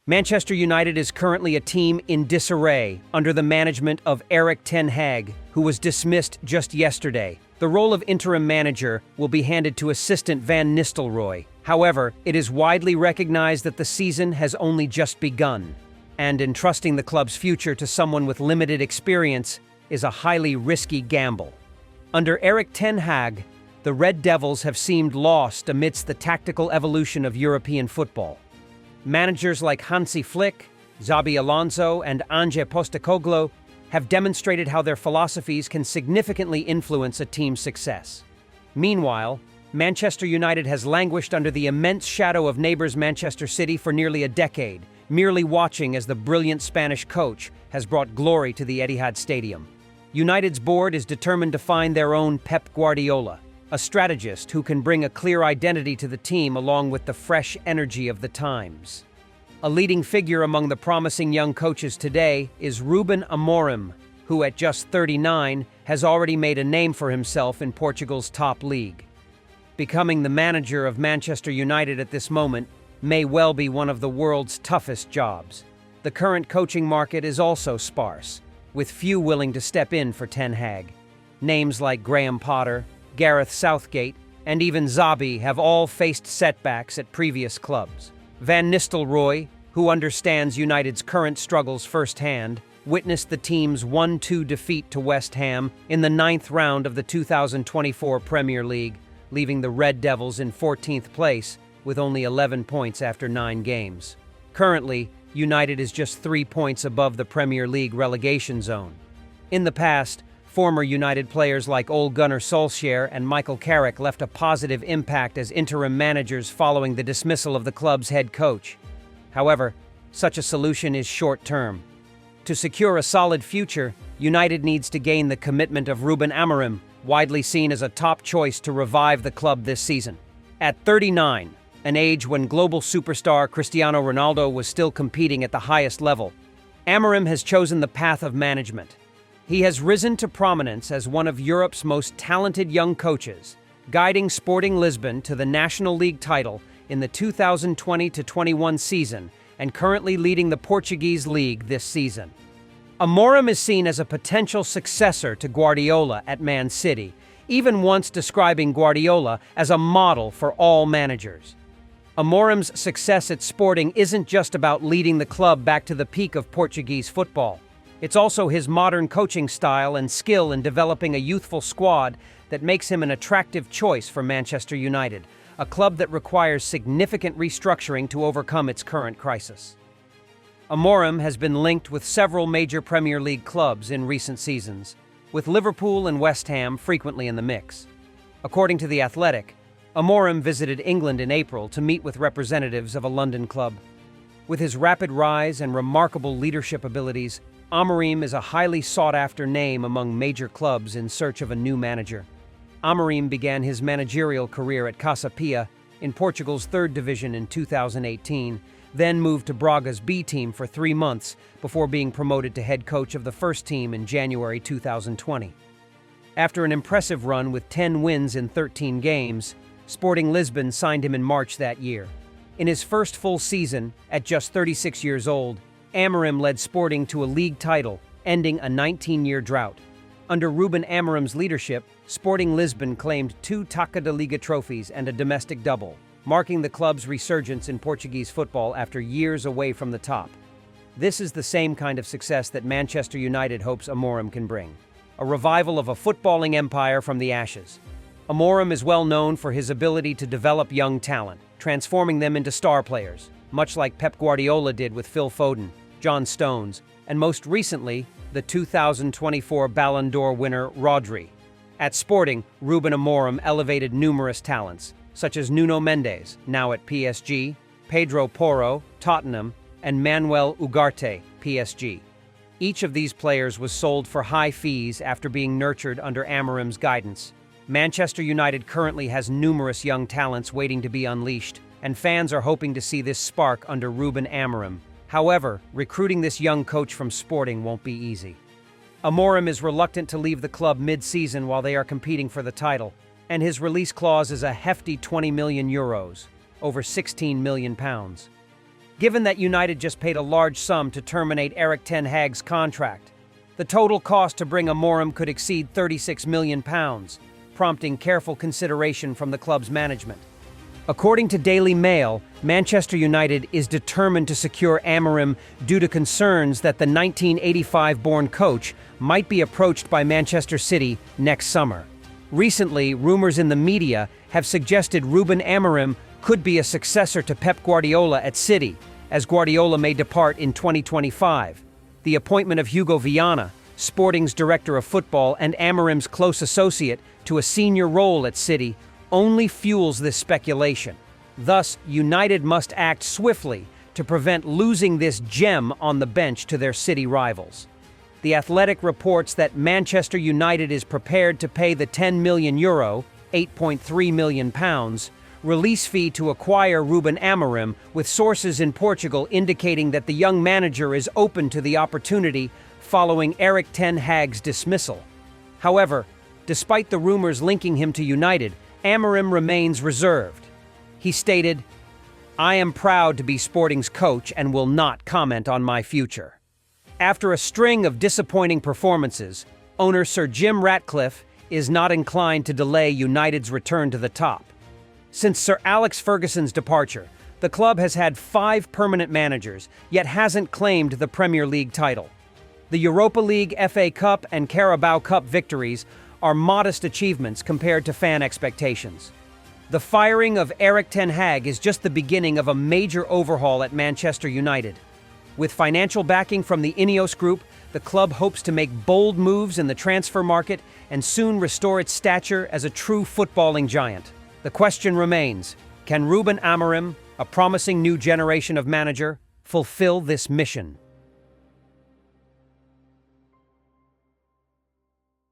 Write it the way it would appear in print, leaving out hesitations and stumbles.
Manchester United is currently a team in disarray under the management of Erik ten Hag, who was dismissed just yesterday. The role of interim manager will be handed to assistant Van Nistelrooy. However, it is widely recognized that the season has only just begun, and entrusting the club's future to someone with limited experience is a highly risky gamble. Under Erik ten Hag, the Red Devils have seemed lost amidst the tactical evolution of European football. Managers like Hansi Flick, Xabi Alonso, and Ange Postecoglou have demonstrated how their philosophies can significantly influence a team's success. Meanwhile, Manchester United has languished under the immense shadow of neighbours Manchester City for nearly a decade, merely watching as the brilliant Spanish coach has brought glory to the Etihad Stadium. United's board is determined to find their own Pep Guardiola, a strategist who can bring a clear identity to the team along with the fresh energy of the times. A leading figure among the promising young coaches today is Ruben Amorim, who at just 39 has already made a name for himself in Portugal's top league. Becoming the manager of Manchester United at this moment may well be one of the world's toughest jobs. The current coaching market is also sparse, with few willing to step in for Ten Hag. Names like Graham Potter, Gareth Southgate, and even Xabi have all faced setbacks at previous clubs. Van Nistelrooy, who understands United's current struggles firsthand, witnessed the team's 1-2 defeat to West Ham in the 9th round of the 2024 Premier League, leaving the Red Devils in 14th place with only 11 points after 9 games. Currently, United is just 3 points above the Premier League relegation zone. In the past, former United players like Ole Gunnar Solskjaer and Michael Carrick left a positive impact as interim managers following the dismissal of the club's head coach. However, such a solution is short-term. To secure a solid future, United needs to gain the commitment of Ruben Amorim, widely seen as a top choice to revive the club this season. At 39, an age when global superstar Cristiano Ronaldo was still competing at the highest level, Amorim has chosen the path of management. He has risen to prominence as one of Europe's most talented young coaches, guiding Sporting Lisbon to the National League title in the 2020-21 season and currently leading the Portuguese league this season. Amorim is seen as a potential successor to Guardiola at Man City, even once describing Guardiola as a model for all managers. Amorim's success at Sporting isn't just about leading the club back to the peak of Portuguese football. It's also his modern coaching style and skill in developing a youthful squad that makes him an attractive choice for Manchester United, a club that requires significant restructuring to overcome its current crisis. Amorim has been linked with several major Premier League clubs in recent seasons, with Liverpool and West Ham frequently in the mix. According to The Athletic, Amorim visited England in April to meet with representatives of a London club. With his rapid rise and remarkable leadership abilities, Amorim is a highly sought-after name among major clubs in search of a new manager. Amorim began his managerial career at Casa Pia in Portugal's 3rd division in 2018, then moved to Braga's B team for 3 months before being promoted to head coach of the first team in January 2020. After an impressive run with 10 wins in 13 games, Sporting Lisbon signed him in March that year. In his first full season, at just 36 years old, Amorim led Sporting to a league title, ending a 19-year drought. Under Ruben Amorim's leadership, Sporting Lisbon claimed 2 Taça da Liga trophies and a domestic double, marking the club's resurgence in Portuguese football after years away from the top. This is the same kind of success that Manchester United hopes Amorim can bring, a revival of a footballing empire from the ashes. Amorim is well known for his ability to develop young talent, transforming them into star players, much like Pep Guardiola did with Phil Foden, John Stones, and most recently, the 2024 Ballon d'Or winner Rodri. At Sporting, Ruben Amorim elevated numerous talents, such as Nuno Mendes, now at PSG, Pedro Porro, Tottenham, and Manuel Ugarte, PSG. Each of these players was sold for high fees after being nurtured under Amorim's guidance. Manchester United currently has numerous young talents waiting to be unleashed, and fans are hoping to see this spark under Ruben Amorim. However, recruiting this young coach from Sporting won't be easy. Amorim is reluctant to leave the club mid-season while they are competing for the title, and his release clause is a hefty €20 million, over £16 million. given that United just paid a large sum to terminate Erik ten Hag's contract. The total cost to bring Amorim could exceed £36 million, prompting careful consideration from the club's management. According to Daily Mail, Manchester United is determined to secure Amorim due to concerns that the 1985-born coach might be approached by Manchester City next summer. Recently, rumors in the media have suggested Ruben Amorim could be a successor to Pep Guardiola at City, as Guardiola may depart in 2025. The appointment of Hugo Viana, Sporting's director of football and Amorim's close associate, to a senior role at City only fuels this speculation. Thus, United must act swiftly to prevent losing this gem on the bench to their City rivals. The Athletic reports that Manchester United is prepared to pay the €10 million, £8.3 million, release fee to acquire Ruben Amorim, with sources in Portugal indicating that the young manager is open to the opportunity following Erik ten Hag's dismissal. However, despite the rumors linking him to United, Amorim remains reserved. He stated, "I am proud to be Sporting's coach and will not comment on my future." After a string of disappointing performances, owner Sir Jim Ratcliffe is not inclined to delay United's return to the top. Since Sir Alex Ferguson's departure, the club has had 5 permanent managers, yet hasn't claimed the Premier League title. The Europa League, FA Cup, and Carabao Cup victories are modest achievements compared to fan expectations. The firing of Erik ten Hag is just the beginning of a major overhaul at Manchester United. With financial backing from the Ineos Group, the club hopes to make bold moves in the transfer market and soon restore its stature as a true footballing giant. The question remains, can Ruben Amorim, a promising new generation of manager, fulfill this mission?